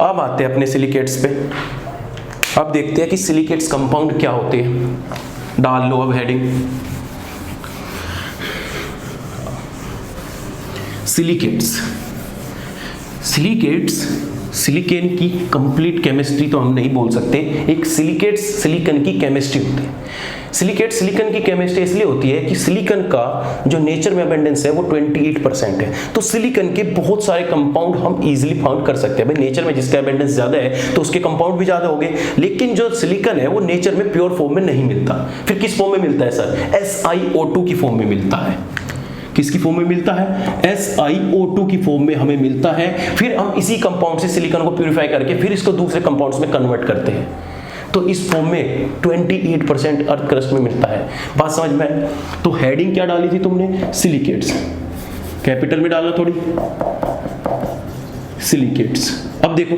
अब आते हैं अपने सिलिकेट्स पे। अब देखते हैं कि सिलिकेट्स कंपाउंड क्या होते हैं। डाल लो अब हेडिंग, सिलिकेट्स। सिलिकेन की कंप्लीट केमिस्ट्री तो हम नहीं बोल सकते, एक सिलिकेट्स सिलिकन की केमिस्ट्री होती है। सिलिकेट सिलिकन की केमिस्ट्री इसलिए होती है कि सिलिकन का जो नेचर में अबेंडेंस है वो 28% है। तो सिलिकन के बहुत सारे कंपाउंड हम इजीली फाउंड कर सकते हैं। भाई नेचर में जिसका अबेंडेंस ज्यादा है तो उसके कंपाउंड भी ज्यादा होंगे, लेकिन जो सिलिकन है वो नेचर में प्योर फॉर्म में नहीं मिलता। फिर किस फॉर्म में मिलता है सर? SiO2 की फॉर्म में मिलता है। किसकी फॉर्म में मिलता है? SiO2 की फॉर्म में हमें मिलता है। फिर हम इसी कंपाउंड से सिलिकॉन को प्यूरिफाई करके फिर इसको दूसरे कंपाउंड्स में कन्वर्ट करते हैं। तो इस फॉर्म में 28% अर्थ क्रस्ट में मिलता है। बात समझ में? तो हेडिंग क्या डाली थी तुमने? सिलिकेट्स, कैपिटल में डालना थोड़ी, सिलिकेट्स। अब देखो,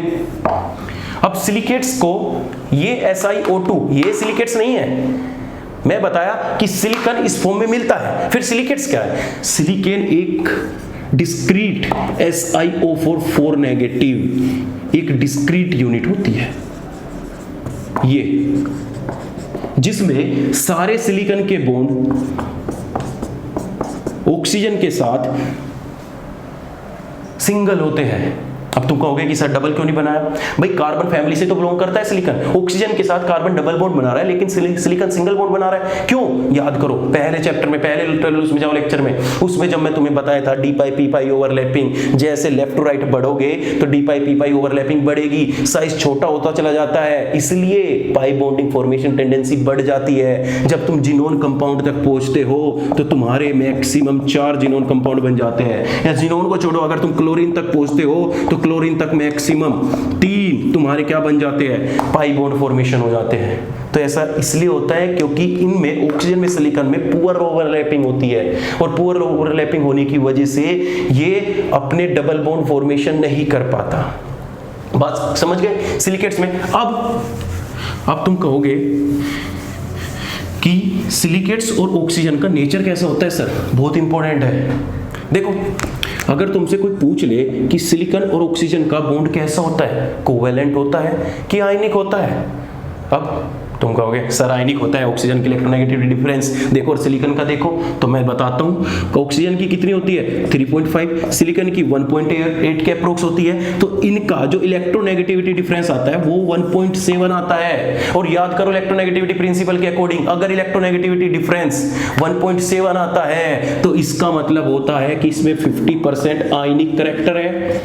अब सिलिकेट्स को ये SiO2 ये सिलिकेट्स नहीं है। मैं बताया कि सिलिकॉन इस फॉर्म में मिलता है। फिर सिलिकेट्स क्या है? सिलिकेन एक डिस्क्रीट SiO4 नेगेटिव एक डिस्क्रीट यूनिट होती है ये, जिसमें सारे सिलिकॉन के बॉन्ड ऑक्सीजन के साथ सिंगल होते हैं। अब तुम कहोगे कि सर डबल क्यों नहीं बनाया? भाई कार्बन फैमिली से तो बिलोंग करता है सिलिकॉन, ऑक्सीजन के साथ कार्बन डबल बॉन्ड बना रहा है, लेकिन सिलिकॉन सिंगल बॉन्ड बना रहा है। क्यों? याद करो, पहले चैप्टर में, पहले उसमें जाओ लेक्चर में, उसमें जब मैं तुम्हें बताया था डी पाई पी पाई ओवरलैपिंग, जैसे लेफ्ट टू राइट बढ़ोगे तो डी पाई पी पाई ओवरलैपिंग बढ़ेगी, साइज छोटा होता चला जाता है, इसलिए पाई बॉन्डिंग फॉर्मेशन टेंडेंसी बढ़ जाती है। जब तुम जिनोन कंपाउंड तक पहुंचते हो तो तुम्हारे मैक्सिमम 4 जिनोन कंपाउंड बन जाते हैं। या जिनोन को छोड़ो, अगर तुम क्लोरीन तक पहुंचते हो तो क्लोरीन तक मैक्सिमम 3 तुम्हारे क्या बन जाते हैं? पाई बॉन्ड फॉर्मेशन हो जाते हैं। तो ऐसा इसलिए होता है क्योंकि इनमें ऑक्सीजन में सिलिकॉन में पुअर ओवरलैपिंग होती है, और पुअर ओवरलैपिंग होने की वजह से ये अपने डबल बॉन्ड फॉर्मेशन नहीं कर पाता। बात समझ गए सिलिकेट्स में? अब तुम कहोगे कि सिलिकेट्स और ऑक्सीजन का नेचर कैसा होता है सर? बहुत इंपॉर्टेंट है। देखो, अगर तुमसे कोई पूछ ले कि सिलिकॉन और ऑक्सीजन का बॉन्ड कैसा होता है, कोवैलेंट होता है कि आयनिक होता है? अब तुम कहोगे सर आयनिक होता है, ऑक्सीजन की इलेक्ट्रोनेगेटिविटी डिफरेंस देखो और सिलिकॉन का देखो। तो मैं बताता हूँ, ऑक्सीजन की कितनी होती है? 3.5, सिलिकॉन की 1.8 के अप्रोक्स होती है। तो इनका जो इलेक्ट्रोनेगेटिविटी डिफरेंस आता है वो 1.7 आता है। और याद करो इलेक्ट्रोनेगेटिविटी प्रिंसिपल के अकॉर्डिंग, अगर इलेक्ट्रोनेगेटिविटी डिफरेंस 1.7 आता है तो इसका मतलब होता है कि इसमें 50% आयनिक करैक्टर है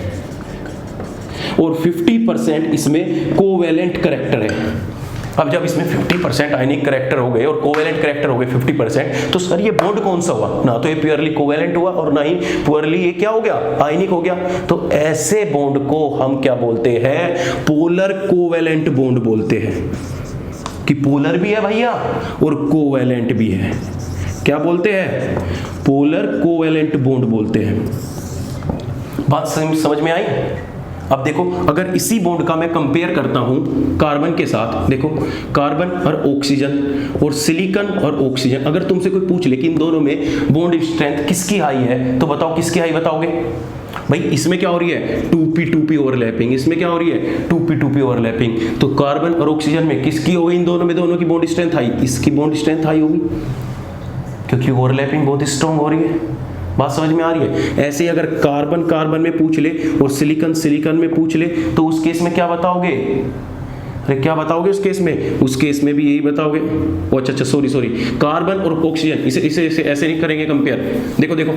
और 50% इसमें कोवैलेंट करैक्टर है। अब जब इसमें 50% आयनिक करैक्टर हो गए और कोवैलेंट करैक्टर हो गए 50%, तो सर ये बॉन्ड कौन सा हुआ? ना तो ये प्योरली कोवैलेंट हुआ और ना ही प्योरली ये क्या हो गया? आयनिक हो गया। तो ऐसे बॉन्ड को हम क्या बोलते हैं? पोलर कोवैलेंट बॉन्ड बोलते हैं। कि पोलर भी है भैया और कोवैलेंट भी है। क्या बोलते हैं? पोलर कोवैलेंट बॉन्ड बोलते हैं। बात समझ में आई? अब देखो, अगर इसी बॉन्ड का मैं कंपेयर करता हूं कार्बन के साथ, देखो कार्बन और ऑक्सीजन और सिलिकॉन और ऑक्सीजन, अगर तुमसे कोई पूछ ले कि इन दोनों में बॉन्ड स्ट्रेंथ किसकी हाई है, तो बताओ किसकी हाई बताओगे? भाई इसमें क्या हो रही है? 2p2p overlapping. इसमें क्या हो रही है? 2p2p overlapping. तो कार्बन और ऑक्सीजन में किसकी हो गई? इन दोनों में, दोनों की बॉन्ड स्ट्रेंथ हाई। इसकी बॉन्ड स्ट्रेंथ हाई होगी क्योंकि ओवरलैपिंग बहुत स्ट्रॉन्ग हो रही है। बात समझ में आ रही है? ऐसे ही अगर कार्बन कार्बन में पूछ ले और सिलिकॉन सिलिकॉन में पूछ ले तो उस केस में क्या बताओगे? अरे क्या बताओगे उस केस में? उस केस में भी यही बताओगे। अच्छा सॉरी, कार्बन और ऑक्सीजन, इसे ऐसे नहीं करेंगे कंपेयर। देखो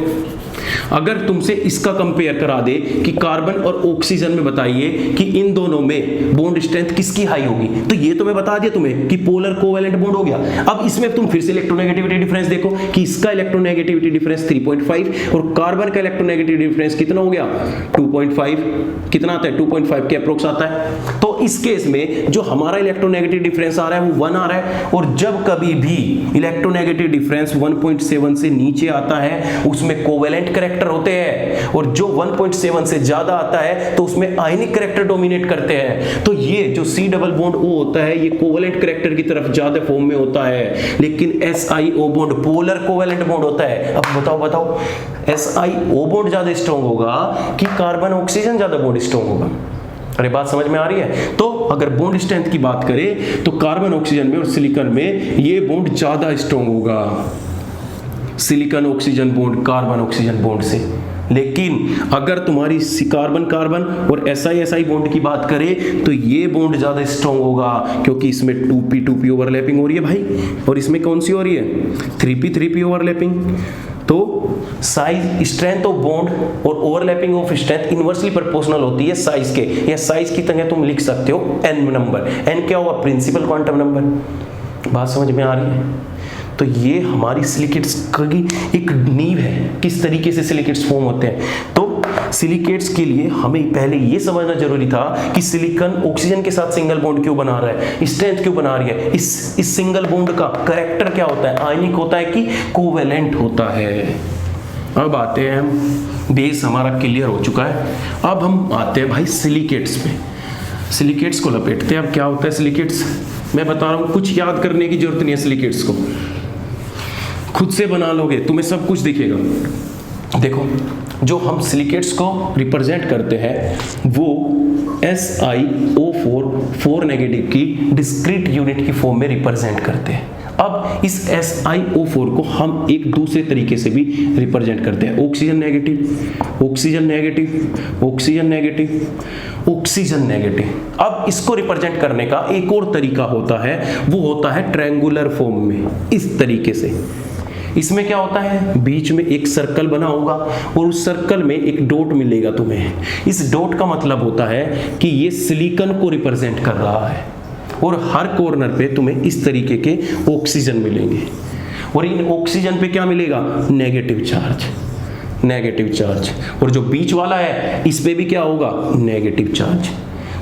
अगर तुमसे इसका कंपेयर करा दे कि कार्बन और ऑक्सीजन में बताइए कि इन दोनों में बॉन्ड स्ट्रेंथ किसकी हाई होगी, तो ये तो मैं बता दिया तुम्हें कि पोलर कोवैलेंट बॉन्ड हो गया। अब इसमें तुम फिर से इलेक्ट्रोनेगेटिविटी डिफरेंस देखो कि इसका इलेक्ट्रोनेगेटिविटी डिफरेंस 3.5 और कार्बन का इलेक्ट्रोनेगेटिविटी डिफरेंस कितना हो गया? 2.5। कितना आता है? 2.5 के अप्रोक्स आता है। तो इस केस में जो हमारा इलेक्ट्रोनेगेटिव डिफरेंस आ रहा है वो 1 आ रहा है, और जब कभी भी इलेक्ट्रोनेगेटिव डिफरेंस 1.7 से नीचे आता है उसमें कोवैलेंट करैक्टर होते हैं, और जो 1.7 से ज्यादा आता है तो उसमें आयनिक करैक्टर डोमिनेट करते हैं। तो ये जो C डबल बॉन्ड O होता है ये कोवैलेंट करैक्टर की तरफ ज्यादा फॉर्म में होता है, लेकिन SiO bond polar covalent bond होता है। अब बताओ SiO बॉन्ड ज्यादा स्ट्रॉन्ग होगा कि कार्बन ऑक्सीजन ज्यादा बॉन्ड स्ट्रॉन्ग होगा? अरे बात समझ में आ रही है? तो अगर बॉन्ड स्ट्रेंथ की बात करें तो कार्बन ऑक्सीजन में और सिलिकॉन में ये बॉन्ड ज्यादा स्ट्रॉन्ग होगा, silicon oxygen bond carbon oxygen bond से। लेकिन अगर तुम्हारी कार्बन कार्बन और SI बॉन्ड की बात करें तो ये बॉन्ड ज्यादा स्ट्रॉन्ग होगा, क्योंकि इसमें 2p ओवरलैपिंग हो रही है भाई, और इसमें कौन सी हो रही है? 3p overlapping. तो साइज स्ट्रेंथ ऑफ बॉन्ड और overlapping of strength inversely proportional होती है साइज के, या साइज की तरह तुम लिख सकते हो n नंबर। n क्या होगा? Principal quantum number. बात समझ में आ रही है? तो ये हमारी सिलिकेट्स की एक नींव है, किस तरीके से सिलिकेट्स फॉर्म होते हैं। तो सिलिकेट्स के लिए हमें पहले ये समझना जरूरी था कि सिलिकॉन ऑक्सीजन के साथ सिंगल बॉन्ड क्यों बना रहा है, स्ट्रेंथ क्यों बना रही है, इस सिंगल बॉन्ड का कैरेक्टर क्या होता है, आयनिक होता है कि कोवेलेंट होता है। अब आते हैं हम, बेस हमारा क्लियर हो चुका है, अब हम आते हैं भाई सिलिकेट्स पे। सिलिकेट्स को लपेटते हैं। अब क्या होता है सिलिकेट्स, मैं बता रहा हूँ, कुछ याद करने की जरूरत नहीं है। सिलिकेट्स को खुद से बना लोगे, तुम्हें सब कुछ दिखेगा। देखो, जो हम सिलिकेट्स को रिप्रेजेंट करते हैं वो SiO4 4 नेगेटिव की डिस्क्रीट यूनिट की फॉर्म में रिप्रेजेंट करते हैं। अब इस SiO4 को हम एक दूसरे तरीके से भी रिप्रेजेंट करते हैं, oxygen negative, oxygen negative, oxygen negative, oxygen negative. अब इसको रिप्रेजेंट करने का एक और तरीका होता है, वो होता है ट्रायंगुलर फॉर्म में, इस तरीके से। इसमें क्या होता है, बीच में एक सर्कल बना होगा और उस सर्कल में एक डॉट मिलेगा तुम्हें। इस डॉट का मतलब होता है कि ये सिलिकॉन को रिप्रेजेंट कर रहा है, और हर कॉर्नर पे तुम्हें इस तरीके के ऑक्सीजन मिलेंगे, और इन ऑक्सीजन पे क्या मिलेगा? Negative charge, negative charge. और जो बीच वाला है इस पे भी क्या होगा? Negative charge.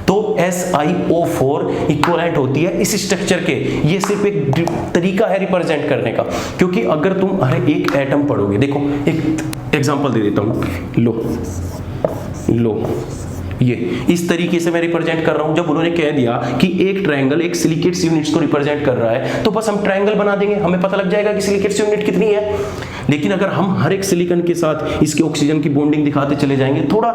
तो SiO4 इक्विवेलेंट होती है इस स्ट्रक्चर के। ये सिर्फ एक तरीका है रिप्रेजेंट करने का, क्योंकि अगर तुम हर एक एटम पढ़ोगे, देखो एक एग्जांपल दे देता हूं, लो ये इस तरीके से मैं रिप्रेजेंट कर रहा हूं। जब उन्होंने कह दिया कि एक ट्रायंगल एक सिलिकेट्स यूनिट्स को रिप्रेजेंट कर रहा है, तो बस हम ट्रायंगल बना देंगे, हमें पता लग जाएगा कि सिलिकेट्स यूनिट कितनी है। लेकिन अगर हम हर एक सिलिकॉन के साथ इसके ऑक्सीजन की बॉन्डिंग दिखाते चले जाएंगे, थोड़ा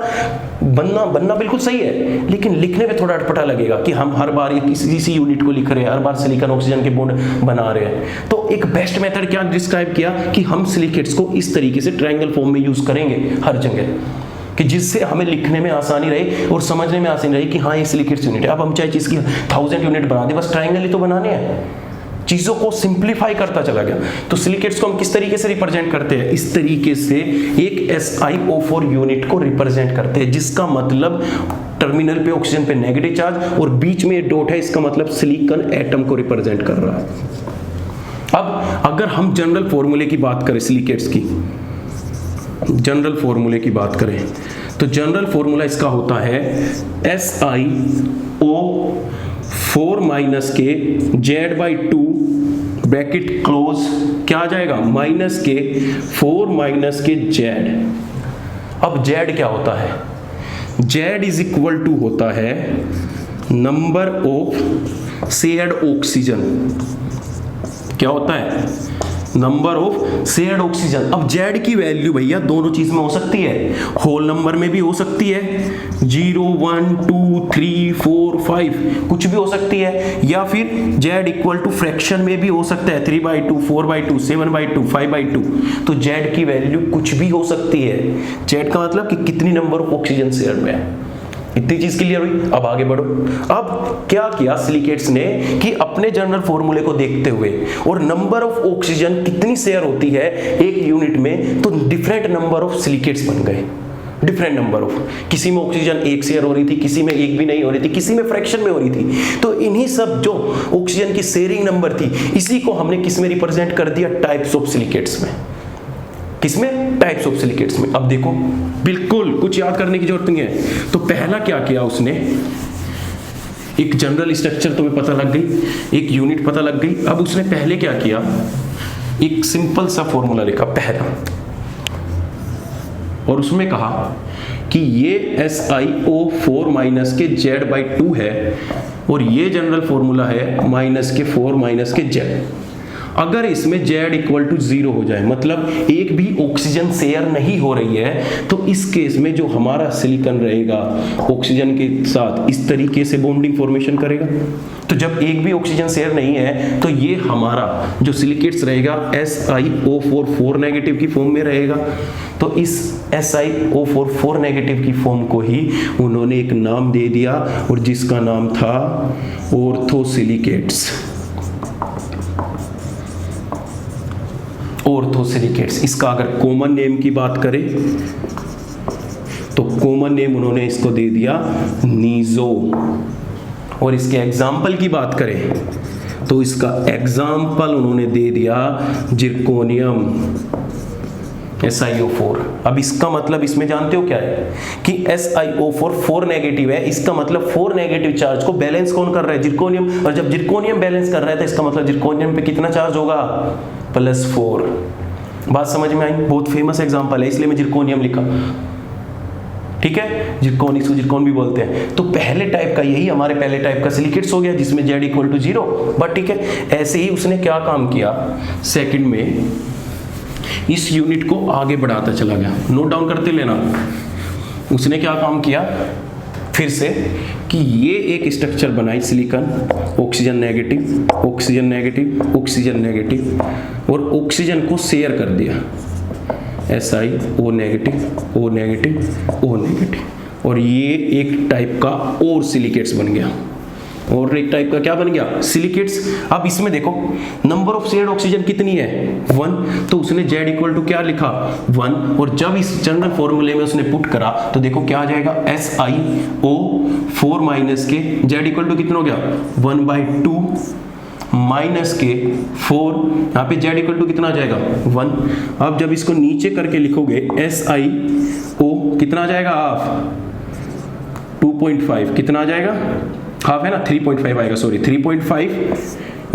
बनना बिल्कुल सही है, लेकिन लिखने में थोड़ा अटपटा लगेगा कि हम हर बार इसी यूनिट को लिख रहे हैं, हर बार सिलिकॉन ऑक्सीजन के बॉन्ड बना रहे हैं। तो एक बेस्ट मेथड क्या डिस्क्राइब किया कि हम सिलिकेट्स को इस तरीके से ट्रायंगल फॉर्म में यूज करेंगे हर जगह, कि जिससे हमें लिखने में आसानी रहे और समझने में आसानी रहे कि हाँ ये सिलिकेट्स यूनिट है। अब हम चाहे चीज की 1000 यूनिट बना दे, बस ट्रायंगल ही तो बनाने हैं, चीजों को सिंप्लीफाई करता चला गया। तो सिलिकेट्स को हम किस तरीके से रिप्रेजेंट करते हैं? इस तरीके से एक SiO4 यूनिट को रिप्रेजेंट करते हैं, जिसका मतलब टर्मिनल पे ऑक्सीजन पे नेगेटिव चार्ज और बीच में डॉट है, इसका मतलब सिलिकॉन एटम को रिप्रेजेंट कर रहा है। अब अगर हम जनरल फॉर्मूले की बात करें, सिलिकेट्स की जनरल फॉर्मूले की बात करें, तो जनरल फॉर्मूला इसका होता है SiO4 माइनस के Z/2 ब्रैकेट क्लोज, क्या आ जाएगा? माइनस के 4 माइनस के Z। अब Z क्या होता है? Z इज इक्वल टू होता है नंबर ऑफ शेयर्ड ऑक्सीजन। क्या होता है? Number of shared oxygen. अब Z की वैल्यू भैया दोनों चीज में हो सकती है, होल नंबर में भी हो सकती है, 0 1 2 3 4 5 कुछ भी हो सकती है, या फिर Z इक्वल टू फ्रैक्शन में भी हो सकता है, 3/2 4/2 7/2 5/2। तो Z की वैल्यू कुछ भी हो सकती है। Z का मतलब कि कितनी नंबर ऑफ ऑक्सीजन शेयर में है। इतनी चीज क्लियर हुई? अब आगे बढ़ो। अब क्या किया सिलिकेट्स ने कि अपने जनरल फॉर्मूले को देखते हुए और नंबर ऑफ ऑक्सीजन कितनी शेयर होती है एक यूनिट में, तो डिफरेंट नंबर ऑफ सिलिकेट्स बन गए, डिफरेंट नंबर ऑफ। किसी में ऑक्सीजन 1 शेयर हो रही थी, किसी में 1 भी नहीं हो रही थी, किसी में फ्रैक्शन में हो रही थी। तो इन्हीं सब जो ऑक्सीजन की शेयरिंग नंबर थी, इसी को हमने किस में रिप्रेजेंट कर दिया? टाइप्स ऑफ सिलिकेट्स में। किसमें? टाइप्स ऑफ सिलिकेट्स में। अब देखो, बिल्कुल कुछ याद करने की जरूरत नहीं है। तो पहला क्या किया उसने, एक जनरल स्ट्रक्चर तुम्हें पता लग गई, एक यूनिट पता लग गई। अब उसने पहले क्या किया, एक सिंपल सा फॉर्मूला लिखा पहला, और उसमें कहा कि ये SiO4 माइनस के Z/2 है, और ये जनरल फॉर्मूला है माइनस के 4 माइनस के Z। अगर इसमें Z इक्वल टू 0 हो जाए, मतलब एक भी ऑक्सीजन शेयर नहीं हो रही है, तो इस केस में जो हमारा सिलिकॉन रहेगा ऑक्सीजन के साथ इस तरीके से बॉन्डिंग फॉर्मेशन करेगा। तो जब एक भी ऑक्सीजन शेयर नहीं है तो ये हमारा जो सिलिकेट्स रहेगा SiO4 नेगेटिव की फॉर्म में रहेगा। तो इस SiO4 नेगेटिव की फॉर्म को ही उन्होंने एक नाम दे दिया और जिसका नाम था ऑर्थोसिलिकेट्स। ऑर्थोसिलिकेट्स, इसका अगर कॉमन नेम की बात करें तो कॉमन नेम उन्होंने इसको दे दिया नीजो। और इसके एग्जाम्पल की बात करें तो इसका एग्जाम्पल उन्होंने दे दिया जिरकोनियम SiO4। अब इसका मतलब इसमें जानते हो क्या है कि SiO4 नेगेटिव है, इसका मतलब 4 नेगेटिव चार्ज को बैलेंस कौन कर रहा है? जिरकोनियम। और जब जिरकोनियम बैलेंस कर रहा है तो इसका मतलब जिरकोनियम पे कितना चार्ज होगा? +4। बात समझ में आई? बहुत फेमस एग्जांपल है, इसलिए मैं जिरकोनियम लिखा। ठीक है, जिरकोन, इसको जिरकोन भी बोलते हैं। तो पहले टाइप का, यही हमारे पहले टाइप का सिलिकेट्स हो गया जिसमें Z इक्वल टू 0। बट ठीक है, ऐसे ही उसने क्या काम किया, सेकंड में इस यूनिट को आगे बढ़ाता चला गया। नोट डाउन करते लेना। उसने क्या काम किया फिर से कि ये एक स्ट्रक्चर बनाई silicon, oxygen negative, oxygen negative, oxygen negative, और ऑक्सीजन को शेयर कर दिया SiO negative, O negative, O negative, और ये एक टाइप का और सिलिकेट्स बन गया। और एक टाइप का क्या बन गया? सिलिकेट्स। अब इसमें देखो नंबर ऑफ शेयर्ड ऑक्सीजन कितनी है? 1। तो उसने Z इक्वल टू क्या लिखा? 1। और जब इस जनरल फॉर्मूले में उसने पुट करा तो देखो क्या आ जाएगा? SiO4 माइनस के Z इक्वल टू कितना हो गया? 1/2 माइनस के 4, यहाँ पे Z इक्वल टू कितना आ जाएगा? 1। अब जब इसको नीचे करके लिखोगे SiO कितना आ जाएगा? हाफ। 2.5 कितना आ जाएगा? हाफ है ना, 3.5 आएगा, सॉरी 3.5।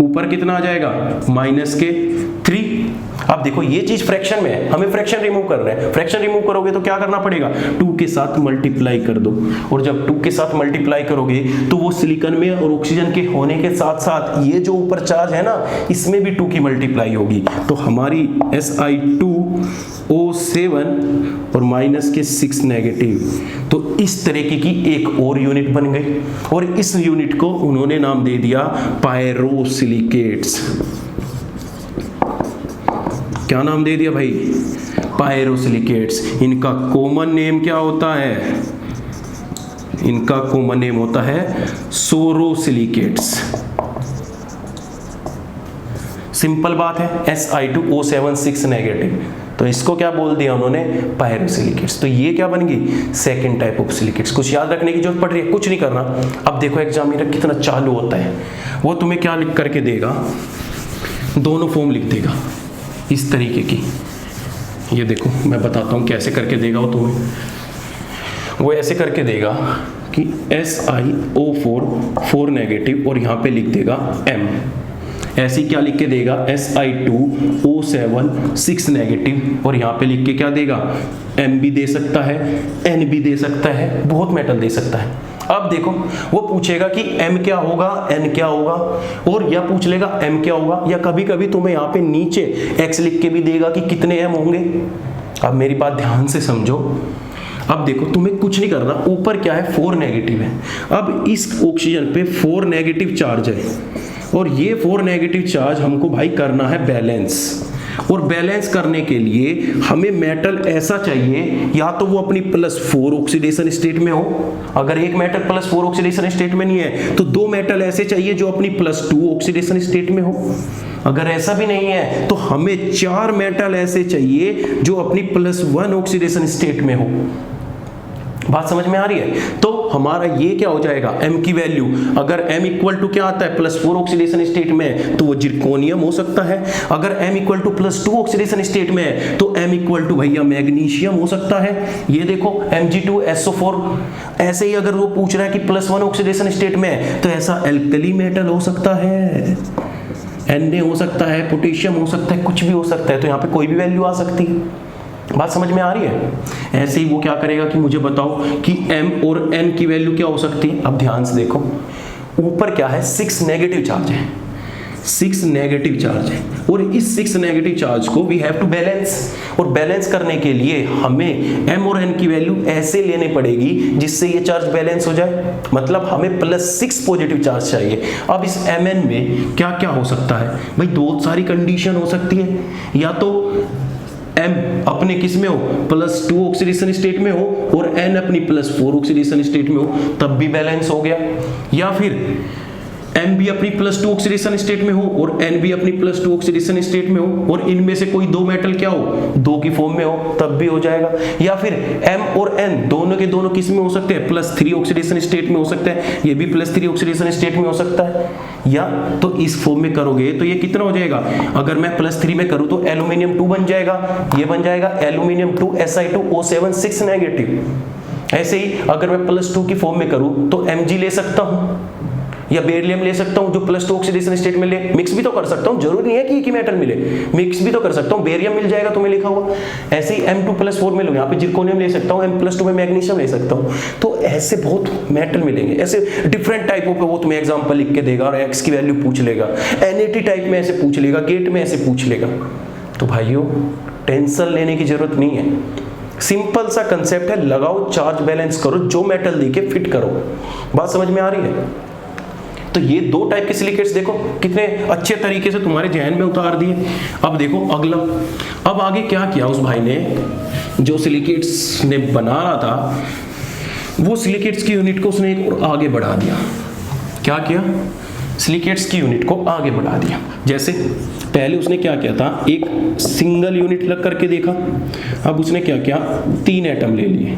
ऊपर कितना आ जाएगा? -3। अब देखो ये चीज फ्रैक्शन में है, हमें फ्रैक्शन रिमूव करना है। फ्रैक्शन रिमूव करोगे तो क्या करना पड़ेगा? 2 के साथ मल्टीप्लाई कर दो। और जब 2 के साथ मल्टीप्लाई करोगे तो वो सिलिकॉन में और ऑक्सीजन के होने के साथ साथ ये जो ऊपर चार्ज है ना, इसमें भी 2 की मल्टीप्लाई होगी। तो हमारी Si2O7 और माइनस के 6 नेगेटिव। तो इस तरीके की एक और यूनिट बन गई और इस यूनिट को उन्होंने नाम दे दिया पायरोसिलिकेट्स। क्या नाम दे दिया भाई? पायरोसिलिकेट्स। इनका कॉमन नेम क्या होता है? इनका कॉमन नेम होता है सोरोसिलिकेट्स। सिंपल बात है, Si2O7 6 नेगेटिव, तो इसको क्या बोल दिया उन्होंने? पायरोसिलिकेट्स। तो ये क्या बन गई? Second type of silicates. कुछ याद रखने की जरूरत पड़ रही है? कुछ नहीं करना। अब देखो एग्जामिनर कितना चालू होता है, वो तुम्हें क्या लिख करके देगा? दोनों फॉर्म लिख देगा इस तरीके की। ये देखो मैं बताता हूँ कैसे करके देगा वो तुम्हें। वो ऐसे करके देगा कि SiO4 नेगेटिव और यहाँ पे लिख देगा M। ऐसे क्या लिख के देगा? Si2O7 6 नेगेटिव और यहाँ पे लिख के क्या देगा? M भी दे सकता है, N भी दे सकता है, बहुत मेटल दे सकता है। अब देखो वो पूछेगा कि M क्या होगा, N क्या होगा, और या पूछ लेगा M क्या होगा, या कभी कभी तुम्हें यहाँ पे नीचे X लिख के भी देगा कि कितने M होंगे। अब मेरी बात ध्यान से समझो। अब देखो तुम्हें कुछ नहीं करना, ऊपर क्या है? 4 नेगेटिव है। अब इस ऑक्सीजन पे 4 नेगेटिव चार्ज है और ये 4 नेगेटिव चार्ज हमको भाई करना है बैलेंस। और बैलेंस करने के लिए हमें मेटल ऐसा चाहिए, या तो वो अपनी +4 ऑक्सीडेशन स्टेट में हो। अगर एक मेटल +4 ऑक्सीडेशन स्टेट में नहीं है तो 2 मेटल ऐसे चाहिए जो अपनी +2 ऑक्सीडेशन स्टेट में हो। अगर ऐसा भी नहीं है तो हमें 4 मेटल ऐसे चाहिए जो अपनी +1 ऑक्सीडेशन स्टेट में हो। बात समझ में आ रही है? तो हमारा ये क्या हो जाएगा? M की वैल्यू, अगर M इक्वल टू क्या आता है? +4 ऑक्सीडेशन स्टेट में तो वो जिरकोनियम हो सकता है। अगर M equal to +2 oxidation state में है तो M इक्वल टू भैया मैग्नीशियम हो सकता है। ये देखो Mg2SO4। ऐसे ही अगर वो पूछ रहा है कि +1 ऑक्सीडेशन स्टेट में है तो ऐसा एल्कली मेटल हो सकता है, Na हो सकता है, पोटेशियम हो सकता है, कुछ भी हो सकता है। तो यहाँ पे कोई भी वैल्यू आ सकती है। बात समझ में आ रही है? ऐसे ही वो क्या करेगा कि मुझे बताओ कि M और N की वैल्यू क्या हो सकती है। अब ध्यान से देखो, ऊपर क्या है? 6 नेगेटिव चार्ज है। 6 नेगेटिव चार्ज है और इस 6 नेगेटिव चार्ज को वी हैव टू बैलेंस, और बैलेंस करने के लिए हमें m और n की वैल्यू ऐसे लेनी पड़ेगी जिससे ये चार्ज बैलेंस हो जाए, मतलब हमें +6 पॉजिटिव चार्ज चाहिए। अब इस mn में क्या क्या हो सकता है भाई, दो सारी कंडीशन हो सकती है, या तो m अपने किस में हो +2 ऑक्सीडेशन स्टेट में हो और n अपनी +4 ऑक्सीडेशन स्टेट में हो, तब भी बैलेंस हो गया, या फिर m भी अपनी +2 ऑक्सीडेशन स्टेट में हो और n भी अपनी +2 ऑक्सीडेशन स्टेट में हो और इनमें से कोई दो मेटल क्या हो, दो की फॉर्म में हो, तब भी हो जाएगा। या फिर m और n दोनों के दोनों किस में हो सकते हैं, +3 ऑक्सीडेशन स्टेट में हो सकता है, ये भी +3 ऑक्सीडेशन स्टेट में हो सकता है। या तो इस फॉर्म में करोगे तो ये कितना हो जाएगा, अगर मैं +3 में करूं तो एल्यूमिनियम 2 बन जाएगा, ये बन जाएगा एल्यूमिनियम 2 Si2O7 6 नेगेटिव। ऐसे ही अगर मैं +2 की फॉर्म में करूं तो Mg ले सकता हूं या बेरिलियम ले सकता हूं जो +2 ऑक्सीडेशन स्टेट में ले, मिक्स भी तो कर सकता हूं, जरूरी नहीं है कि एक ही मेटल मिले, मिक्स भी तो कर सकता हूं, बेरियम मिल जाएगा तुम्हें लिखा हुआ। ऐसे ही M2+4 में लो, यहाँ पे जिरकोनियम ले सकता हूं, M+2 में मैग्नीशियम ले सकता हूं, तो ऐसे बहुत मेटल मिलेंगे, ऐसे डिफरेंट टाइपों पे वो तुम्हें एग्जांपल लिख के देगा और x की वैल्यू पूछ लेगा, NAT टाइप में ऐसे पूछ लेगा, गेट में ऐसे पूछ लेगा। तो भाइयों टेंशन लेने की जरूरत नहीं है, सिंपल सा कंसेप्ट है, लगाओ चार्ज बैलेंस करो, जो मेटल देके फिट करो। बात समझ में आ रही है? तो ये दो टाइप के सिलिकेट्स देखो कितने अच्छे तरीके से तुम्हारे जहन में उतार दिए। अब देखो अगला, अब आगे क्या किया उस भाई ने, जो सिलिकेट्स ने बना रहा था वो सिलिकेट्स की यूनिट को उसने एक और आगे बढ़ा दिया। क्या किया, सिलिकेट्स की यूनिट को आगे बढ़ा दिया। जैसे पहले उसने क्या किया था, एक सिंगल यूनिट लग करके देखा, अब उसने क्या किया, 3 एटम ले लिए,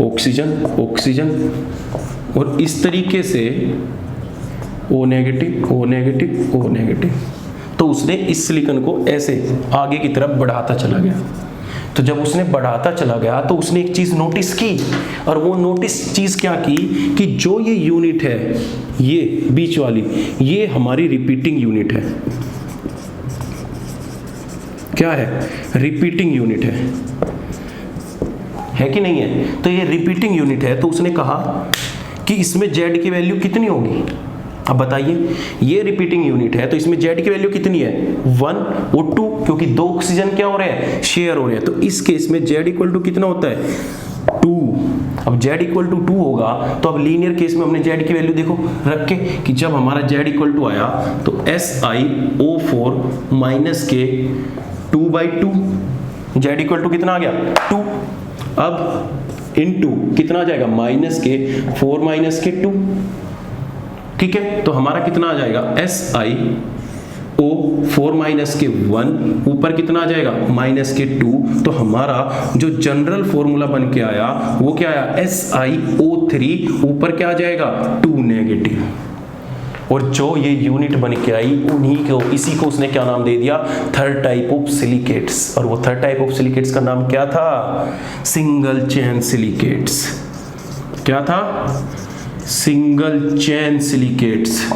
ऑक्सीजन ऑक्सीजन, और इस तरीके से O negative O negative O negative, तो उसने इस सिलिकॉन को ऐसे आगे की तरफ बढ़ाता चला गया। तो जब उसने बढ़ाता चला गया तो उसने एक चीज नोटिस की, और वो नोटिस चीज क्या की कि जो ये यूनिट है, ये बीच वाली, ये हमारी रिपीटिंग यूनिट है। क्या है, रिपीटिंग यूनिट है कि नहीं है? तो ये रिपीटिंग यूनिट है, तो उसने कहा कि इसमें Z की वैल्यू कितनी होगी। अब बताइए, ये रिपीटिंग यूनिट है तो इसमें Z की वैल्यू कितनी है, 1 और 2, क्योंकि दो ऑक्सीजन क्या हो रहे हैं, शेयर हो रहे हैं। तो इस केस में Z इक्वल टू कितना होता है, 2। अब Z इक्वल टू 2 होगा तो अब लीनियर केस में हमने Z की वैल्यू देखो रख के कि जब हमारा Z इक्वल टू आया तो SiO4 माइनस के 2/2, Z इक्वल टू कितना आ गया, 2। अब इनटू कितना आ जाएगा, माइनस के 4 माइनस के 2, ठीक है। तो हमारा कितना आ जाएगा, SiO4 माइनस के 1, ऊपर कितना आ जाएगा, माइनस के 2। तो हमारा जो जनरल फॉर्मूला बन के आया वो क्या आया, SiO3, ऊपर क्या आ जाएगा, 2 नेगेटिव। और जो ये यूनिट बन के आई उन्हीं को, इसी को उसने क्या नाम दे दिया, थर्ड टाइप ऑफ सिलिकेट्स। और वो थर्ड टाइप ऑफ सिलिकेट्स का नाम क्या था, सिंगल चेन सिलिकेट्स। क्या था, सिंगल चेन सिलिकेट्स,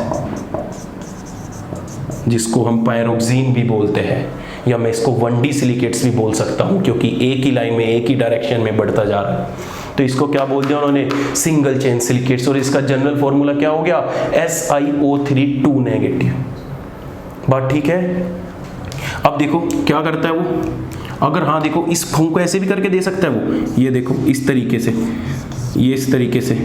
जिसको हम पायरोक्सिन भी बोलते हैं, या मैं इसको 1D सिलिकेट्स भी बोल सकता हूं, क्योंकि एक ही लाइन में एक ही डायरेक्शन में बढ़ता जा रहा है। तो इसको क्या बोल दिया उन्होंने, सिंगल चेन सिलिकेट्स। और इसका जनरल फॉर्मूला क्या हो गया, SiO3 2 नेगेटिव। बात ठीक है? अब देखो क्या करता है वो, अगर हाँ देखो इस फॉर्म को ऐसे भी करके दे सकता है वो, ये देखो इस तरीके से, ये इस तरीके से,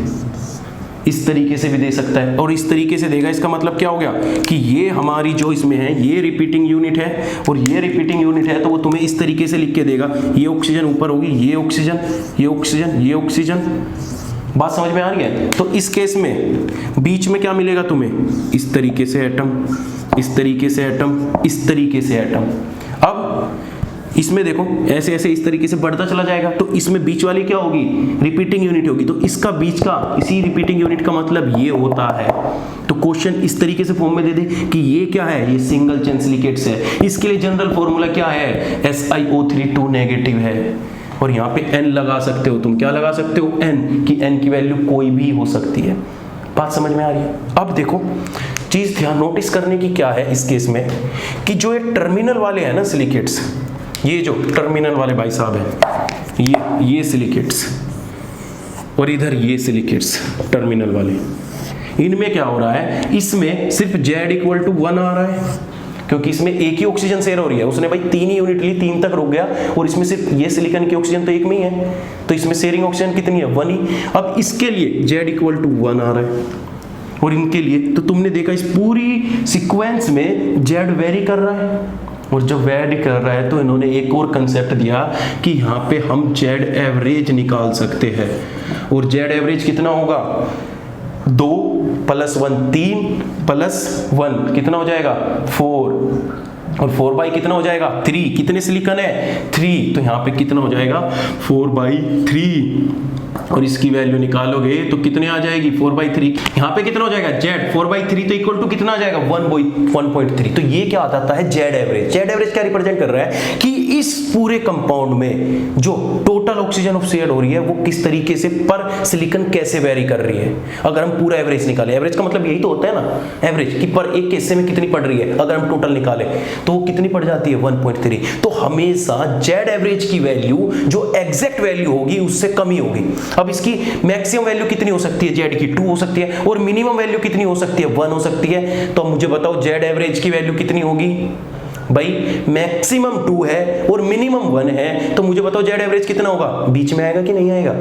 इस तरीके से भी दे सकता है, और इस तरीके से देगा। इसका मतलब क्या हो गया कि ये हमारी जो इसमें है ये रिपीटिंग यूनिट है और ये रिपीटिंग यूनिट है, तो वो तुम्हें इस तरीके से लिख के देगा, ये ऑक्सीजन ऊपर होगी, ये ऑक्सीजन, ये ऑक्सीजन, ये ऑक्सीजन। बात समझ में आ रही है? तो इस केस में बीच में क्या मिलेगा तुम्हें, इस तरीके से एटम, इस तरीके से एटम, इस तरीके से एटम। अब इसमें देखो ऐसे ऐसे इस तरीके से बढ़ता चला जाएगा, तो इसमें बीच वाली क्या होगी, रिपीटिंग यूनिट होगी। तो इसका बीच का, इसी रिपीटिंग यूनिट का मतलब ये होता है। तो क्वेश्चन इस तरीके से फॉर्म में दे दे कि ये क्या है, ये सिंगल चेन सिलिकेट्स है। इसके लिए जनरल फॉर्मूला क्या है, SiO3 2 नेगेटिव है। और यहाँ पे N लगा सकते हो तुम, क्या लगा सकते हो, N, कि N की वैल्यू कोई भी हो सकती है। बात समझ में आ रही है? अब देखो चीज ध्यान नोटिस करने की क्या है इस केस में, कि जो ये टर्मिनल वाले हैं ना सिलिकेट्स, ये जो टर्मिनल वाले भाई साहब हैं, ये सिलिकेट्स, और इधर ये सिलिकेट्स टर्मिनल वाले, इनमें क्या हो रहा है, इसमें सिर्फ Z इक्वल टू 1 आ रहा है, क्योंकि इसमें एक ही ऑक्सीजन शेयर हो रही है। उसने भाई 3 ही यूनिट ली, 3 तक रुक गया, और इसमें सिर्फ ये सिलिकॉन की ऑक्सीजन तो एक में ही है, तो इसमें शेयरिंग ऑक्सीजन कितनी है, 1 ही। अब इसके लिए Z इक्वल टू 1 आ रहा है, और इनके लिए तो तुमने देखा इस पूरी सीक्वेंस में Z वेरी कर रहा है, और जब वेरी कर रहा है तो इन्होंने एक और कंसेप्ट दिया कि यहाँ पे हम Z एवरेज निकाल सकते हैं, और Z एवरेज कितना होगा, 2 + 1 3 + 1 कितना हो जाएगा, 4, और 4 कितना हो जाएगा, 3। कितने सिलिकॉन है, 3, तो यहाँ पे कितना हो जाएगा, 4/3, और इसकी वैल्यू निकालोगे तो कितने आ जाएगी, 4/3। यहाँ पे कितना हो जाएगा, Z 4/3 तो इक्वल टू कितना आ जाएगा, 1/3। तो ये क्या आता है, Z एवरेज। Z एवरेज क्या रिप्रेजेंट कर रहा है कि इस पूरे कंपाउंड में जो टोटल ऑक्सीजन ऑफ शेयर हो रही है वो किस तरीके से पर सिलिकॉन कैसे वेरी कर रही है। अगर हम पूरा एवरेज निकालें, एवरेज का मतलब यही तो होता है ना, एवरेज कि पर एक हिस्से में कितनी पड़ रही है, अगर हम टोटल निकालें तो वो कितनी पड़ जाती है, 1.3। तो हमेशा Z एवरेज की वैल्यू जो एग्जैक्ट वैल्यू होगी उससे कम ही होगी। अब इसकी मैक्सिमम वैल्यू कितनी हो सकती है, Z की 2 हो सकती है, और मिनिमम वैल्यू कितनी हो सकती है, 1 हो सकती है। तो मुझे बताओ Z एवरेज की वैल्यू कितनी होगी, भाई मैक्सिमम 2 है और मिनिमम 1 है, तो मुझे बताओ Z एवरेज कितना होगा, बीच में आएगा कि नहीं आएगा,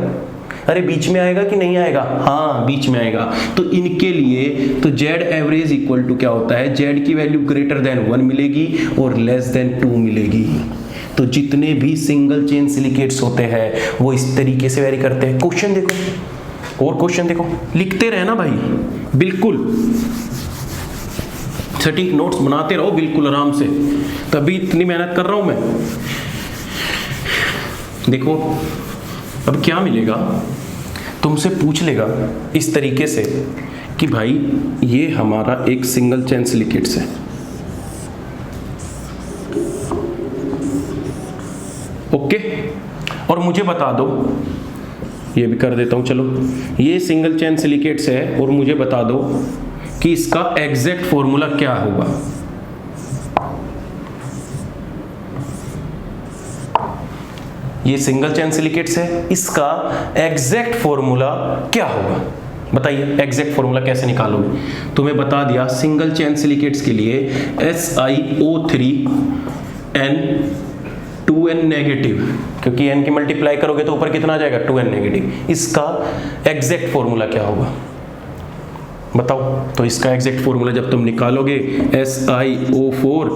अरे बीच में आएगा कि नहीं आएगा, हाँ बीच में आएगा। तो इनके लिए तो Z एवरेज इक्वल टू क्या होता है, Z की वैल्यू ग्रेटर देन 1 मिलेगी और लेस देन 2 मिलेगी। तो जितने भी सिंगल चेन सिलिकेट्स होते हैं वो इस तरीके से वेरी करते हैं। क्वेश्चन देखो, और क्वेश्चन देखो, लिखते रहना भाई, बिल्कुल सटीक नोट्स बनाते रहो बिल्कुल आराम से, तभी इतनी मेहनत कर रहा हूं मैं। देखो अब क्या मिलेगा, तुमसे पूछ लेगा इस तरीके से कि भाई ये हमारा एक सिंगल चेन सिलिकेट्स है, ओके, और मुझे बता दो, ये भी कर देता हूं, चलो ये सिंगल चेन सिलिकेट्स है, और मुझे बता दो कि इसका एग्जैक्ट फॉर्मूला क्या होगा। ये सिंगल चेन सिलिकेट्स है, इसका एग्जैक्ट फॉर्मूला क्या होगा, बताइए एग्जैक्ट फॉर्मूला कैसे निकालोगे। तुम्हें बता दिया सिंगल चेन सिलिकेट्स के लिए SiO3n 2n-, क्योंकि n की मल्टीप्लाई करोगे तो ऊपर कितना आ जाएगा, 2n-। इसका एग्जैक्ट फॉर्मूला क्या होगा बताओ। तो इसका एग्जैक्ट फॉर्मूला जब तुम निकालोगे SiO4,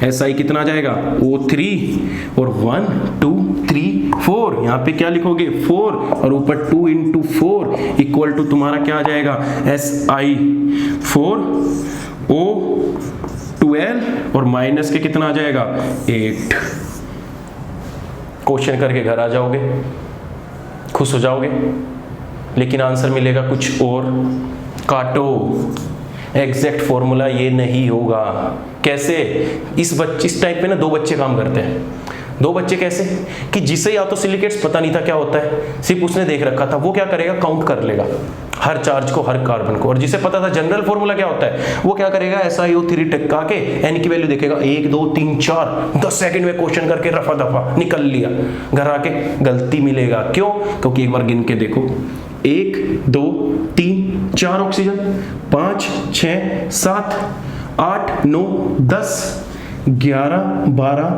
SI कितना आ जाएगा, O3, और 1 2 3 4, यहाँ पे क्या लिखोगे 4, और ऊपर 2 × 4 इक्वल टू तुम्हारा क्या आ जाएगा, Si4O12, और माइनस के कितना आ जाएगा 8। क्वेश्चन करके घर आ जाओगे, खुश हो जाओगे, लेकिन आंसर मिलेगा कुछ और। काटो, एग्जैक्ट फॉर्मूला ये नहीं होगा। कैसे, इस टाइप पे ना 2 बच्चे काम करते हैं। 2 बच्चे कैसे कि जिसे या तो सिलिकेट्स पता नहीं था क्या होता है, सिर्फ उसने देख रखा था, वो क्या करेगा, काउंट कर लेगा हर चार्ज को, हर कार्बन को। और जिसे पता था जनरल फॉर्मूला क्या होता है, वो क्या करेगा, SiO3 टिका के n की वैल्यू देखेगा 1 2 3 4, 10 सेकंड में क्वेश्चन करके रफा दफा निकल लिया, घर आके गलती मिलेगा। क्यों, क्योंकि एक बार गिन के देखो, 1 2 3 4 ऑक्सीजन, 5 6 7 8 9 10 11 12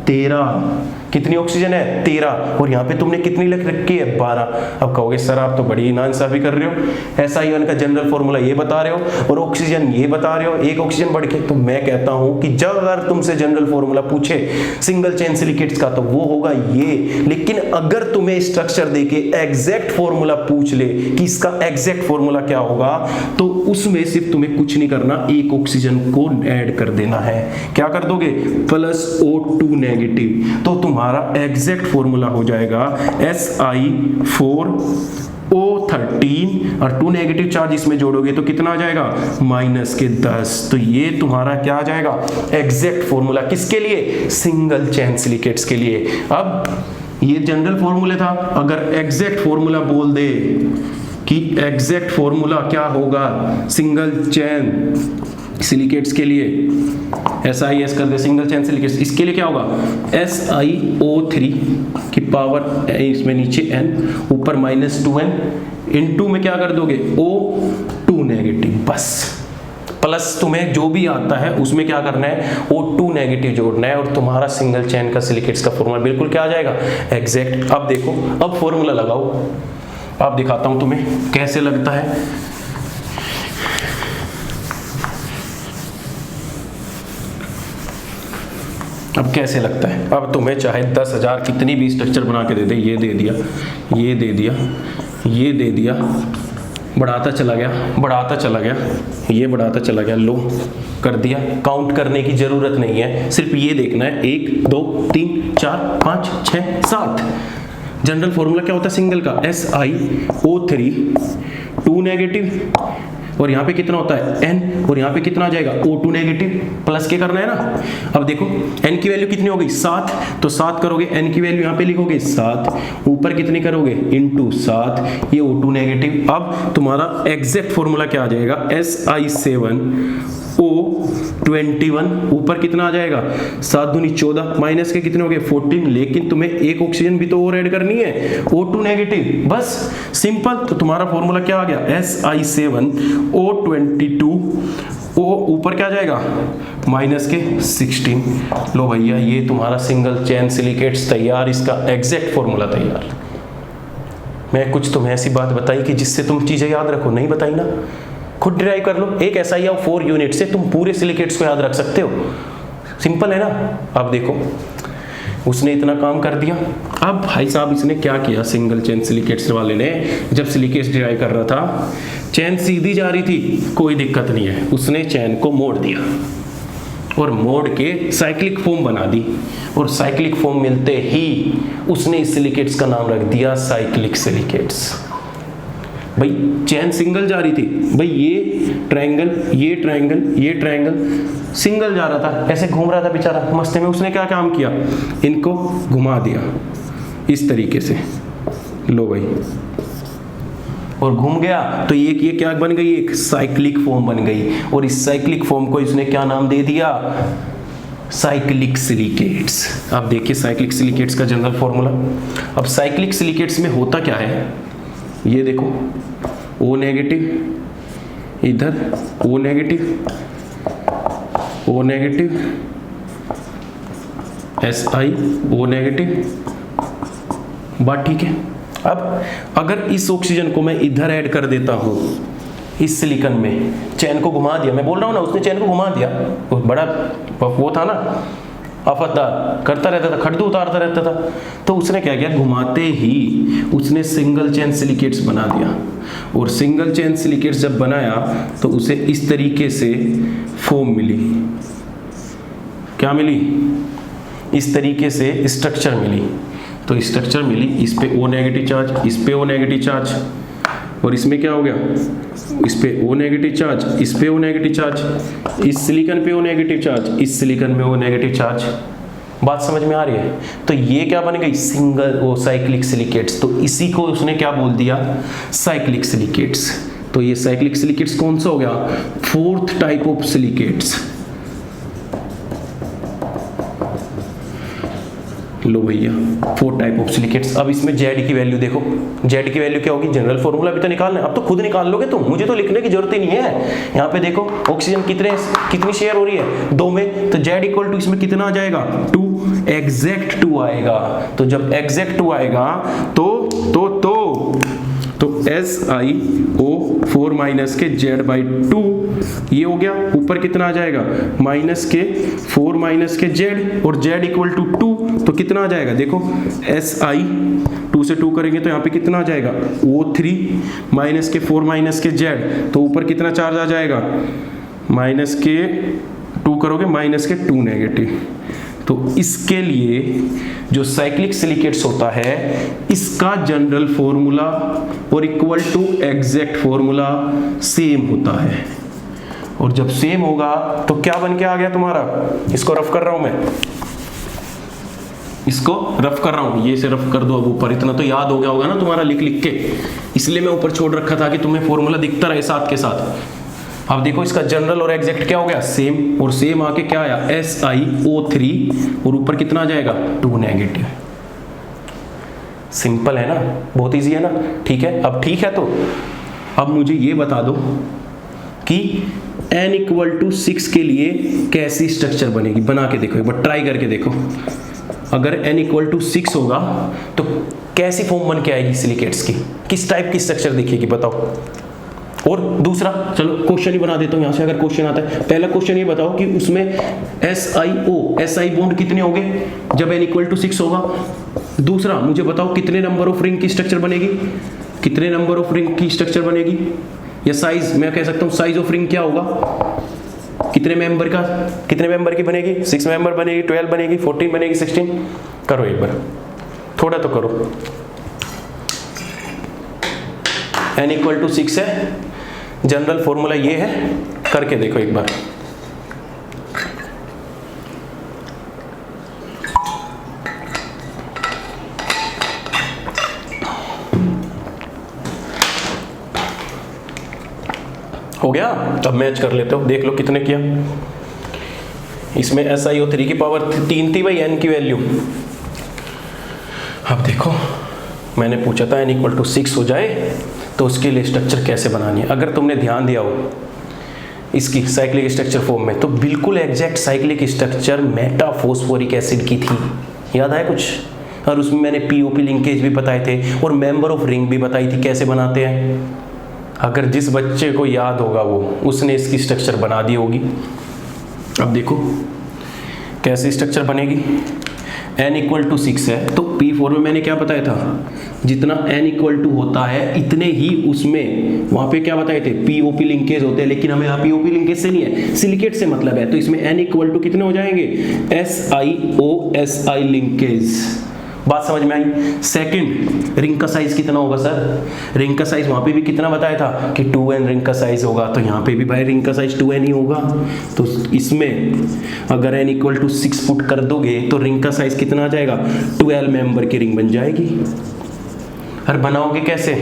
13, कितनी ऑक्सीजन है, 13, और यहाँ पे तुमने कितनी लिख रखी है, 12। अब कहोगे सर आप तो बड़ी नाइंसाफी कर रहे हो, SiO1 का जनरल फॉर्मूला ये बता रहे हो और ऑक्सीजन ये बता रहे हो, एक ऑक्सीजन बढ़ के। तो मैं कहता हूँ कि जब अगर तुमसे जनरल फॉर्मूला पूछे सिंगल चेन सिलिकेट्स का तो वो होगा ये, लेकिन अगर तुम्हें स्ट्रक्चर देके एग्जैक्ट फॉर्मूला पूछ ले कि इसका एग्जैक्ट फॉर्मूला क्या होगा, तो उसमें सिर्फ तुम्हें कुछ नहीं करना, एक ऑक्सीजन को ऐड कर देना है। क्या कर दोगे, +O2-, तो तुम्हारा एग्जैक्ट फॉर्मूला हो जाएगा Si4O13, और 2 चार्ज इसमें जोड़ोगे तो कितना आ जाएगा, -10। तो ये तुम्हारा क्या आ जाएगा, एग्जैक्ट फॉर्मूला किसके लिए, सिंगल चेन सिलिकेट्स के लिए। अब ये जनरल फॉर्मूला था, अगर एग्जैक्ट फॉर्मूला बोल दे कि एग्जैक्ट फॉर्मूला क्या होगा सिंगल चेन सिलिकेट्स के लिए, SiS कर दे सिंगल चेन सिलिकेट्स, इसके लिए क्या होगा, SiO3 की पावर इसमें नीचे n, ऊपर -2n, इनटू में क्या कर दोगे O2 नेगेटिव, बस। प्लस तुम्हें जो भी आता है उसमें क्या करना है, O2 नेगेटिव जोड़ना है, और तुम्हारा सिंगल चैन का सिलिकेट्स का फॉर्मूला बिल्कुल क्या आ जाएगा, एग्जैक्ट। अब देखो, अब फॉर्मूला लगाओ, अब दिखाता हूं तुम्हें कैसे लगता है। अब कैसे लगता है, अब तुम्हें चाहे 10,000 कितनी भी स्ट्रक्चर बना के दे दे, ये दे दिया, ये दे दिया, ये दे दिया, बढ़ाता चला गया, बढ़ाता चला गया, ये बढ़ाता चला गया, लो कर दिया। काउंट करने की जरूरत नहीं है, सिर्फ ये देखना है 1 2 3 4 5 6 7। जनरल फॉर्मूला क्या होता है सिंगल का, SiO3, 2 नेगेटिव, और यहाँ पे कितना होता है N, और यहाँ पे कितना आ जाएगा O2 नेगेटिव, प्लस के करना है ना। अब देखो N की वैल्यू कितनी हो गई 7, तो 7 करोगे, N की वैल्यू यहाँ पे लिखोगे 7, ऊपर कितनी करोगे इंटू 7, ये O2 नेगेटिव। अब तुम्हारा एग्जैक्ट फॉर्मूला क्या आ जाएगा, Si7O21, ऊपर कितना आ जाएगा 7 दूनी 14, माइनस के कितने हो गए 14, लेकिन तुम्हें एक ऑक्सीजन भी तो और ऐड करनी है, O2 नेगेटिव, बस सिंपल। तो तुम्हारा फॉर्मूला क्या आ गया, Si7O22, ओ ऊपर क्या जाएगा माइनस के 16। लो भैया, ये तुम्हारा सिंगल चैन सिलिकेट्स तैयार, इसका एग्जैक्ट फॉर्मूला तैयार। मैं कुछ तुम्हें ऐसी बात बताई कि जिससे तुम चीजें याद रखो, नहीं बताई ना, खुद ड्राइव कर लो। एक SiO4 यूनिट से तुम पूरे सिलिकेट्स को याद रख सकते हो, सिंपल है ना। अब देखो, उसने इतना काम कर दिया। अब भाई साहब इसने क्या किया, सिंगल चैन सिलिकेट्स वाले ने, जब सिलिकेट्स ड्राइव कर रहा था, चैन सीधी जा रही थी, कोई दिक्कत नहीं है, उसने चैन को मोड़ दिया और मोड़ के साइक्लिक फोम बना दी, और साइक्लिक फोम मिलते ही उसने इस सिलिकेट्स का नाम रख दिया साइक्लिक सिलिकेट्स। भाई चैन सिंगल जा रही थी, भाई ये ट्रायंगल, ये ट्रायंगल, ये ट्रायंगल सिंगल जा रहा था, ऐसे घूम रहा था बेचारा मस्ते में, उसने क्या काम किया, इनको घुमा दिया इस तरीके से, लो भाई, और घूम गया तो ये क्या बन गई, एक साइक्लिक फॉर्म बन गई, और इस साइक्लिक फॉर्म को इसने क्या नाम दे दिया, साइक्लिक सिलिकेट्स। अब देखिए साइक्लिक सिलिकेट्स का जनरल फॉर्मूला। अब साइक्लिक सिलिकेट्स में होता क्या है, ये देखो O नेगेटिव, इधर O negative, O negative, SiO negative, बात ठीक है। अब अगर इस ऑक्सीजन को मैं इधर ऐड कर देता हूं, इस सिलिकॉन में चैन को घुमा दिया, मैं बोल रहा हूं ना, उसने चैन को घुमा दिया, बड़ा वो था ना, आफतदार करता रहता था, खड्डू उतारता रहता था, तो उसने क्या किया, घुमाते ही उसने सिंगल चैन सिलिकेट्स बना दिया, और सिंगल चैन सिलिकेट्स जब बनाया तो उसे इस तरीके से फोम मिली, क्या मिली, इस तरीके से स्ट्रक्चर मिली। तो स्ट्रक्चर मिली, इस पे O नेगेटिव चार्ज, इस पे O नेगेटिव चार्ज, और इसमें क्या हो गया, इस पे O नेगेटिव चार्ज, इस पे O नेगेटिव चार्ज, इस सिलिकॉन पे O नेगेटिव चार्ज, इस सिलिकॉन में O नेगेटिव चार्ज। बात समझ में आ रही है। तो ये क्या बन गई, सिंगल वो साइक्लिक सिलिकेट्स। तो इसी को उसने क्या बोल दिया, साइक्लिक सिलिकेट्स। तो ये साइक्लिक सिलिकेट्स कौन सा हो गया, फोर्थ टाइप ऑफ सिलिकेट्स। लो भैया, 4 टाइप ऑफ सिलिकेट्स। अब इसमें Z की वैल्यू देखो, Z की वैल्यू क्या होगी, जनरल फॉर्मूला भी तो निकालना है, अब तो खुद निकाल लोगे तुम, मुझे तो लिखने की जरूरत ही नहीं है। यहाँ पे देखो ऑक्सीजन कितनी शेयर हो रही है, 2 में, तो Z इक्वल टू इसमें कितना आ जाएगा, 2, एग्जैक्ट 2 आएगा। तो जब एग्जैक्ट 2 आएगा तो SiO4 माइनस के Z/2 ये हो गया, ऊपर कितना आ जाएगा, माइनस के 4 माइनस के Z, और Z इक्वल टू 2, तो कितना आ जाएगा, देखो Si 2 से 2 करेंगे तो यहाँ पे कितना आ जाएगा, O3 माइनस के 4 माइनस के Z, तो ऊपर कितना चार्ज आ जाएगा, माइनस के 2 करोगे, माइनस के 2 नेगेटिव। तो इसके लिए जो साइक्लिक सिलिकेट्स होता है, इसका जनरल फॉर्मूला और equal to exact formula same होता है, और जब सेम होगा तो क्या बन के आ गया तुम्हारा, इसको रफ कर रहा हूं मैं, इसको रफ कर रहा हूं, ये से रफ कर दो। अब ऊपर इतना तो याद हो गया होगा ना तुम्हारा लिख लिख के, इसलिए मैं ऊपर छोड़ रखा था कि तुम्हें फॉर्मूला दिखता रहे साथ के साथ। अब देखो इसका जनरल और एग्जैक्ट क्या हो गया, सेम, और सेम आके क्या आया, SiO3, और ऊपर कितना आ जाएगा, 2 नेगेटिव। सिंपल है ना, बहुत इजी है ना, ठीक है। अब ठीक है, तो अब मुझे ये बता दो कि n इक्वल टू 6 के लिए कैसी स्ट्रक्चर बनेगी। बना के देखो, एक बार ट्राई करके देखो। अगर n इक्वल टू 6 होगा तो कैसी फॉर्म बन के आएगी सिलिकेट्स की, किस टाइप की स्ट्रक्चर दिखेगी बताओ। और दूसरा, चलो क्वेश्चन ही बना देता हूं यहां से, अगर क्वेश्चन आता है। पहला क्वेश्चन ये बताओ कि उसमें SiO बॉन्ड कितने होंगे जब n इक्वल टू 6 होगा। दूसरा, मुझे बताओ कितने नंबर ऑफ रिंग की स्ट्रक्चर बनेगी, कितने नंबर ऑफ रिंग की स्ट्रक्चर बनेगी, या साइज, मैं कह सकता हूं साइज ऑफ रिंग क्या होगा, कितने मेंबर का, कितने मेंबर की बनेगी, 6 मेंबर बनेगी, 12 बनेगी, 14 बनेगी, 16। करो एक बार, थोड़ा तो करो। n इक्वल टू 6 है, जनरल फॉर्मूला ये है, करके देखो एक बार। हो गया, अब मैच कर लेते हो, देख लो कितने किया। इसमें SiO3 की पावर 3 थी भाई n की वैल्यू। अब देखो, मैंने पूछा था n इक्वल टू 6 हो जाए तो उसके लिए स्ट्रक्चर कैसे बनानी है। अगर तुमने ध्यान दिया हो इसकी साइक्लिक स्ट्रक्चर फॉर्म में, तो बिल्कुल exact cyclic structure metaphosphoric acid की थी, याद आया कुछ। और उसमें मैंने POP लिंकेज भी बताए थे और मेंबर ऑफ रिंग भी बताई थी कैसे बनाते हैं। अगर जिस बच्चे को याद होगा वो, उसने इसकी स्ट्रक्चर बना दी होगी। अब देखो कैसे स्ट्रक्चर बनेगी। n इक्वल टू 6 है तो P4 में मैंने क्या बताया था, जितना n इक्वल टू होता है इतने ही उसमें, वहां पे क्या बताए थे, POP लिंकेज होते हैं। लेकिन हमें यहाँ POP लिंकेज से नहीं है, सिलिकेट से मतलब है। तो इसमें n इक्वल टू कितने हो जाएंगे, SiO लिंकेज। बात समझ में आई। सेकंड, रिंग का साइज कितना होगा सर, रिंग का साइज वहां पे भी कितना बताया था कि 2n रिंग का साइज होगा, तो यहाँ पे भी भाई रिंग का साइज 2n ही होगा। तो इसमें अगर n इक्वल टू 6 पुट कर दोगे तो रिंग का साइज कितना आ जाएगा, 12 मेंबर की रिंग बन जाएगी। और बनाओगे कैसे,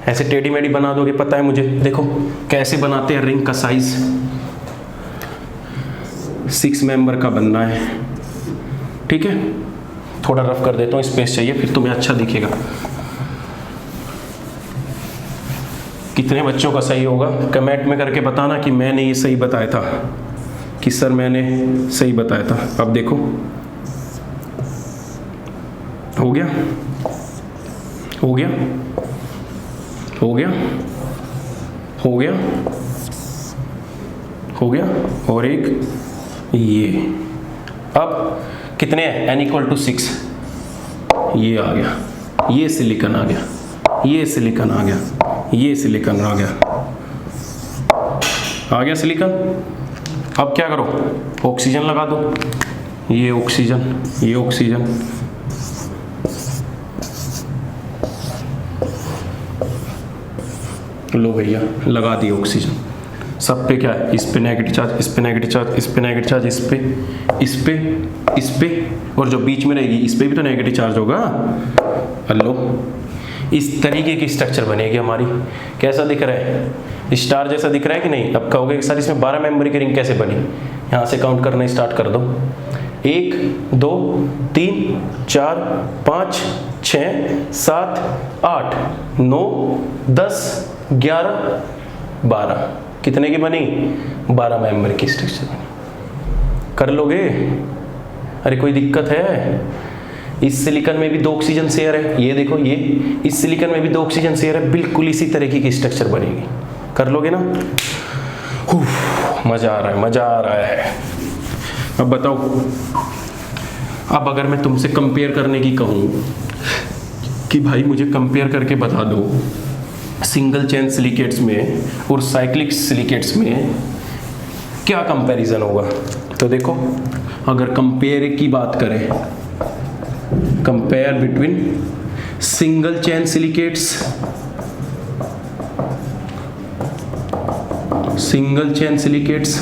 ऐसे टेढ़ी मेढ़ी बना दोगे, पता है मुझे। देखो कैसे बनाते हैं, रिंग का साइज 6 मेंबर का बनना है, ठीक है। थोड़ा रफ कर देता हूँ, स्पेस चाहिए, फिर तुम्हें अच्छा दिखेगा। कितने बच्चों का सही होगा कमेंट में करके बताना कि मैंने ये सही बताया था, कि सर मैंने सही बताया था। अब देखो हो गया, हो गया, हो गया, हो गया, हो गया, और एक ये। अब कितने हैं, n इक्वल टू 6, ये आ गया, ये सिलिकॉन आ गया, ये सिलिकॉन आ गया, ये सिलिकॉन आ गया, आ गया सिलिकॉन। अब क्या करो, ऑक्सीजन लगा दो, ये ऑक्सीजन, ये ऑक्सीजन, लो भैया लगा दी ऑक्सीजन। सब पे क्या है, इस पे नेगेटिव चार्ज, इस पे नेगेटिव चार्ज, इस पे नेगेटिव चार्ज, इस पे, इस पे, इस पे, और जो बीच में रहेगी इस पे भी तो नेगेटिव चार्ज होगा। हेलो, इस तरीके की स्ट्रक्चर बनेगी हमारी। कैसा दिख रहा है, स्टार जैसा दिख रहा है कि नहीं। अब कहोगे सर इसमें 12 मेंबर की रिंग कैसे बनी, यहाँ से काउंट करना स्टार्ट कर दो। 1 2 3 4 5 6 7 8 9 10 11 12, कितने की बनी, 12 मेंबर की स्ट्रक्चर बनी। कर लोगे, अरे कोई दिक्कत है। इस सिलिकॉन में भी 2 ऑक्सीजन शेयर है, ये देखो, ये इस सिलिकॉन में भी 2 ऑक्सीजन शेयर है, बिल्कुल इसी तरीके की स्ट्रक्चर बनेगी। कर लोगे ना, मजा आ रहा है, मजा आ रहा है। अब बताओ, अब अगर मैं तुमसे कंपेयर करने की कहूँ कि भाई मुझे कंपेयर करके बता दो सिंगल चेन सिलिकेट्स में और साइक्लिक सिलिकेट्स में क्या कंपैरिजन होगा, तो देखो अगर कंपेयर की बात करें, compare between single chain silicates, single chain silicates,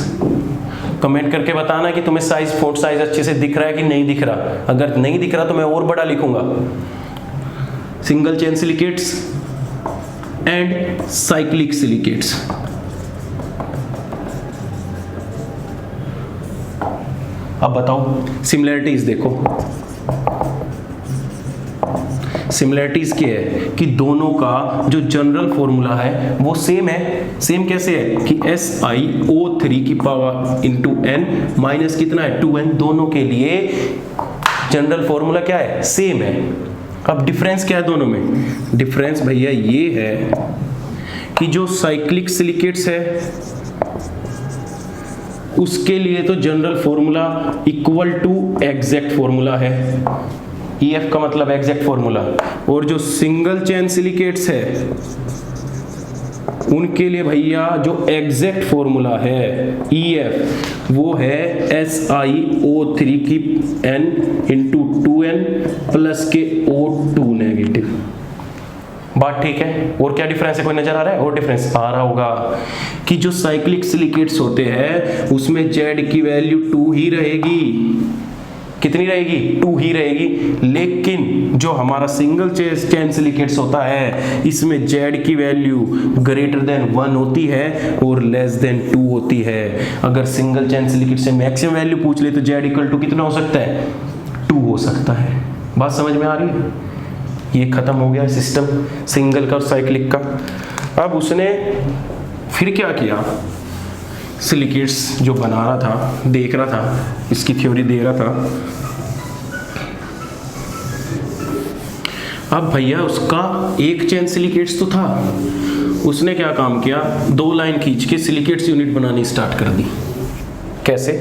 comment करके बताना कि तुम्हें साइज, फोर्ट साइज अच्छे से दिख रहा है कि नहीं दिख रहा। अगर नहीं दिख रहा तो मैं और बड़ा लिखूंगा। Single chain silicates and cyclic silicates. अब बताओ सिमिलरिटीज देखो, सिमिलरिटीज क्या है कि दोनों का जो जनरल फॉर्मूला है वो सेम है। सेम कैसे है कि SiO3 की पावर इंटू n माइनस कितना है 2n, दोनों के लिए जनरल फॉर्मूला क्या है, सेम है। अब डिफरेंस क्या है दोनों में? डिफरेंस भैया ये है कि जो साइक्लिक सिलिकेट्स है उसके लिए तो general formula equal to exact formula है, EF का मतलब एग्जैक्ट फॉर्मूला, और जो सिंगल चेन सिलिकेट्स है उनके लिए भैया जो एग्जैक्ट फॉर्मूला है EF वो है SiO3 की n इंटू 2n प्लस के O2 नेगेटिव। बात ठीक है? और क्या डिफरेंस है, कोई नजर आ रहा है? और डिफरेंस आ रहा होगा कि जो साइक्लिक सिलिकेट्स होते हैं उसमें Z की वैल्यू 2 ही रहेगी। कितनी रहेगी? 2 ही रहेगी। लेकिन जो हमारा सिंगल चेन सिलिकेट्स होता है इसमें Z की वैल्यू ग्रेटर देन 1 होती है और लेस देन 2 होती है। अगर सिंगल चेन सिलिकेट से मैक्सिमम वैल्यू पूछ ले तो Z इक्वल टू कितना हो सकता है? 2 हो सकता है। बात समझ में आ रही है? ये खत्म हो गया सिस्टम सिंगल का और साइक्लिक का। अब उसने फिर क्या किया, सिलिकेट्स जो बना रहा था, देख रहा था, इसकी थ्योरी दे रहा था। अब भैया उसका एक चेन सिलिकेट्स तो था, उसने क्या काम किया, 2 लाइन खींच के सिलिकेट्स यूनिट बनानी स्टार्ट कर दी। कैसे?